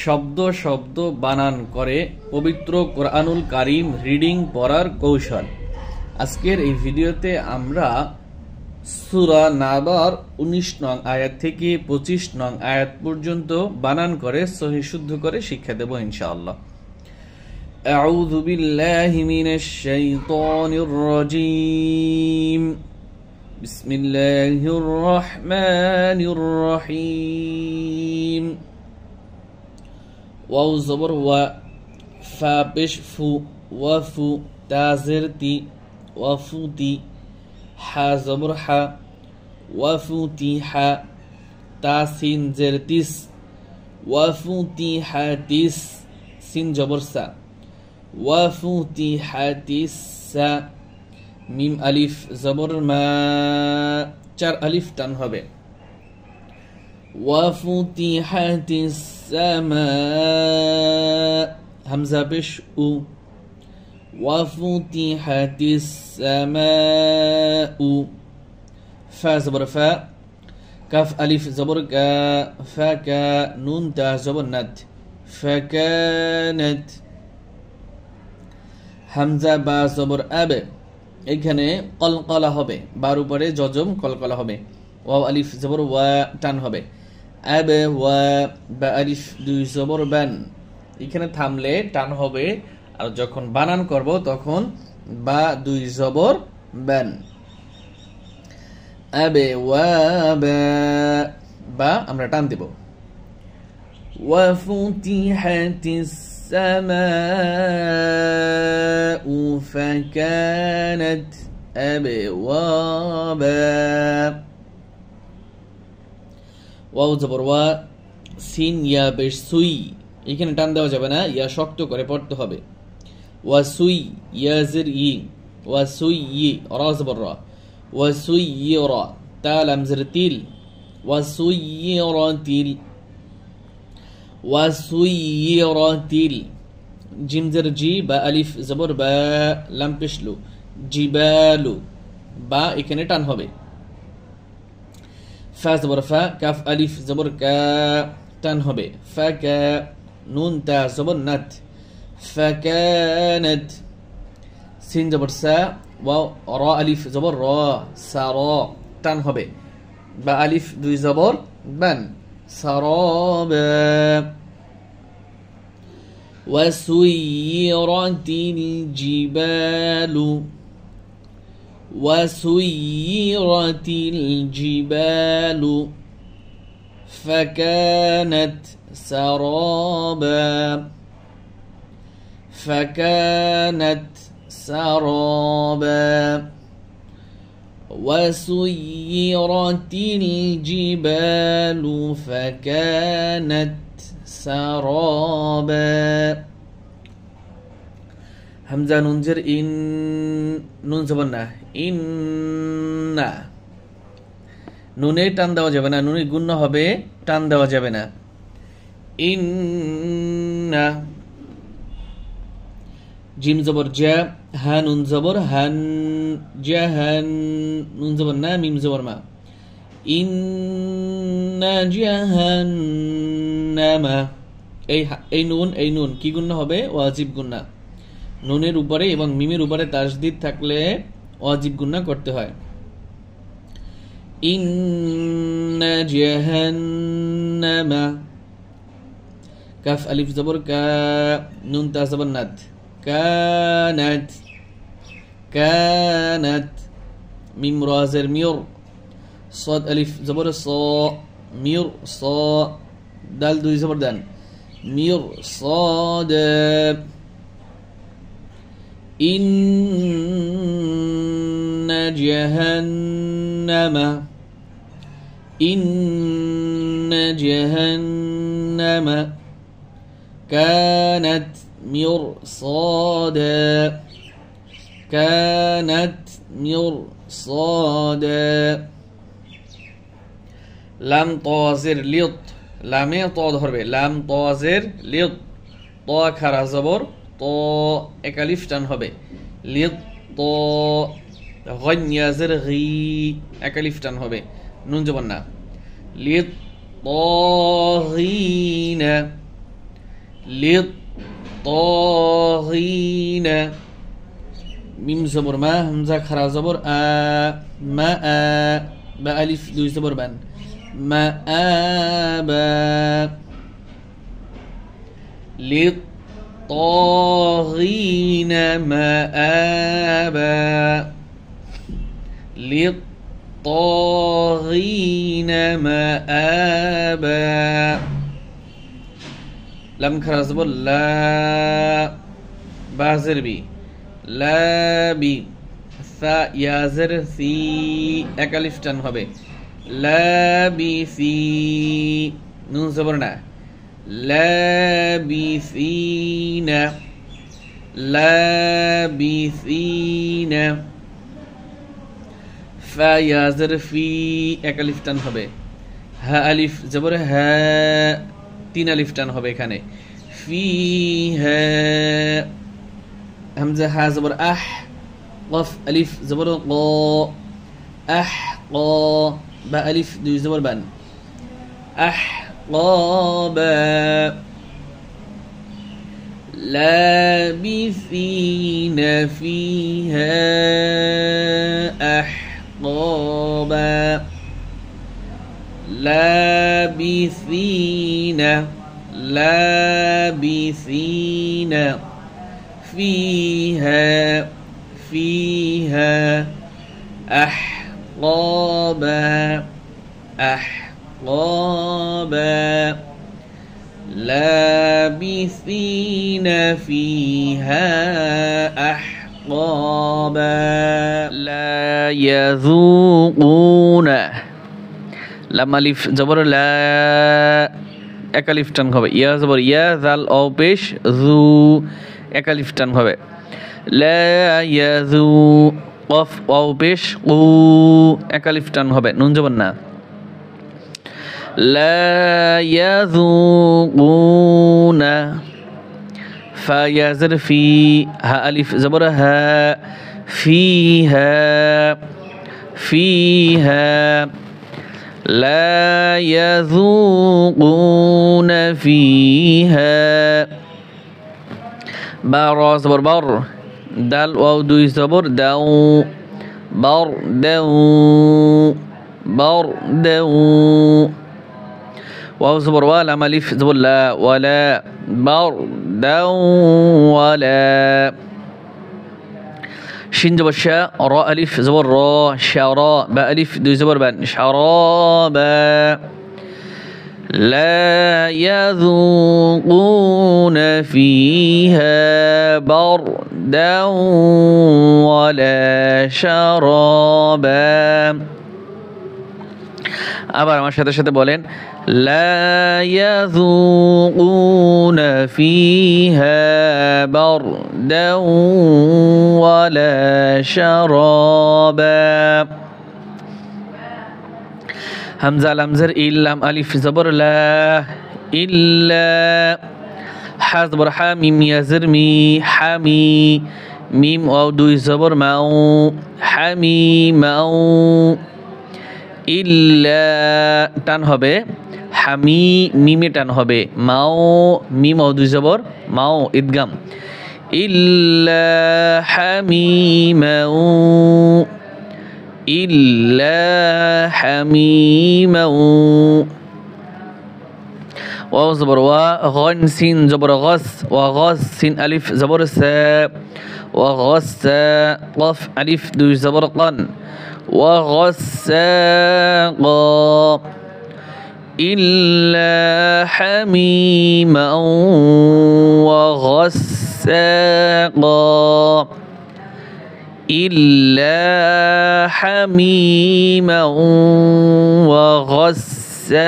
শব্দ শব্দ বানান করে পবিত্র কোরআনুল কারীম রিডিং পড়ার কৌশল। আজকের এই ভিডিওতে আমরা সূরা নাবার 19 নং আয়াত থেকে 25 নং আয়াত পর্যন্ত বানান করে সহিহ শুদ্ধ করে শিক্ষা দেব ইনশাআল্লাহ। আউযু বিল্লাহি মিনাশ শাইতানির রাজীম। বিসমিল্লাহির রহমানির রহিম। ওয়াও জবর ওয়া, ফা পেশ ফু, ওয়াফু, তা জের তি, ওয়াফুতি, হা জবর হা, ওয়াফুতি হা, তা সিন জের তিস, ওয়াফুতি হা তিস, সিন জবর সা, ওয়াফুতি হা তিস সা, মিম আলিফ জবর মা, 4 আলিফ টান হবে। وفتحت السماء همزة بش أو وفتحت السماء فا زبر فا كاف ألف زبر كا فكا نون تا زبر ند فكانت همزة با زبر أب এখানে কলকলা হবে, বার উপরে জজম কলকলা হবে। ওয়াও আলিফ জবর ওয়া টান হবে। আবে ওয়া বা আলিফ 2 জবর বান, এখানে থামলে টান হবে, আর যখন বানান করব তখন বা 2 জবর বান। আবে ওয়া বা আমরা টান দেব। ওয়া ফুতিহাতিস সামাউ ফাকানাত আবওয়াবা। ওয়াও জবর ওয়া, সিন ইয়া পেশ সুই, এখানে টান দেওয়া যাবে না, ইয়া শক্ত করে পড়তে হবে। ওয়া সুই ইয়া জির ই, ওয়া সুই ই, রা জবর রা, ওয়া সুই ই রা, তা লাম জির তিল, ওয়া সুই ই রা তিল, ওয়া সুই ই রা তিল, জিম জির জি বা আলিফ জবর বা, লাম পেশ লু, জিবালু, বা এখানে টান হবে। ফা জবর ফা, কাফ আলিফ জবর কা, টান হবে। ফাকা, নুন তা জবর নাত, ফাকানাত, সিন জবর সা, ওয়াও রা আলিফ জবর রা, সারা, টান হবে। বা আলিফ 2 জবর বান, সারাবা। ওয়াসুইরাতিল জিবালু, وسيرت الجبال فكانت سرابا، فكانت سرابا. وسيرت الجبال فكانت سرابا। হামজা নুন জের ইন, নুন জবর না, ইন্না, নুনে টান দেওয়া যাবে না, নুনে গুণ হবে, টান দেওয়া যাবে না। ইন্না, জিম জবর জা, হা নুন জবর হান, জাহান, নুন জবর না, মিম জবর মা, ইন্না জাহান্নামা। এই নুন কি গুণ হবে? ওয়াজিব গুণা। নুনের উপরে এবং মিমের উপরে তাসদিদ থাকলে ওয়াজিব গুণা করতে হয়। ইন্না জাহান্নামা, কাফ আলিফ জবর কা, নুন তা জবর নাত, কানাত, কানাত, মিম রা জের মির, সাদ আলিফ জবর সা, মির সা, দাল 2 জবর দান, মির সাদ। إن جهنم، إن جهنم كانت مرصادا، كانت مرصادا। লাম তাজির লিত, লামে ত ধরবে, লাম তাজির লিত, ত খারা জবর তো, এক আলিফ টান হবে। লিত তো, গন্যাজের গি, এক আলিফ টান হবে, নুন জবর না। লিত তাগিনা, للطاغين মিম জবর মা হামজা খারা জবর আ মা আ বা আলিফ দুই জবর বান মা আবা للطاغين مآبا للطاغين مآبا لم خرزب لا بازر بي لا بي ثا يازر ثي اكاليف টান হবে লাবিসি নুন জবর না লাবিসিনা লাবিসিনা ফা ইয়াজর ফি এক আলিফ টান হবে হা আলিফ জবর হা তিন আলিফ টান হবে এখানে ফি হা হামজা হা জবর আহ কফ আলিফ জবর ক আহ ক বা আলিফ দুই জবর বান أحقابا لابثين فيها أحقابا لابثين فيها أحقابا أحقابا لابثين فيها أحقابا لا يذوقون লাম আলিফ জবর লা এক আলিফ টান হবে ইয়া জবর ইয়া জাল ও পেশ জু এক আলিফ টান হবে লা ইয়াযু কফ ও পেশ কু এক আলিফ টান হবে নুন জবর না لا يذوقون فيزر في ها ألف زبرها فيها لا يذوقون فيها بار زبر بر دال واو دوي زبر داو بر داو واو زبر ولا مالف زبر لا ولا بردا ولا شين زبر شاء را ألف زبر را شرا با ألف دو زبر بان شرابا لا يذوقون فيها بردا ولا شرابا আবার আমার সাথে সাথে বলেন لا يذوقون فيها بردا ولا شرابا همزة لمزر إلام ألف زبر لا إلا حزبر حميم يزر مي حمي ميم أو دوي زبر ماو حميم أو ইল্লা টান হবে হামি মিমে টান হবে মাও মিম ও দুই জবর মাও ইদগাম ইল্লা হামিমাউ ওয়াও জবর ওয়া গন সিন জবর গস ওয়া গস সিন আলিফ জবর সা ওয়া গস কফ আলিফ দুই জবর قن وغساقا إلا حميما وغساقا إلا حميما وغساقا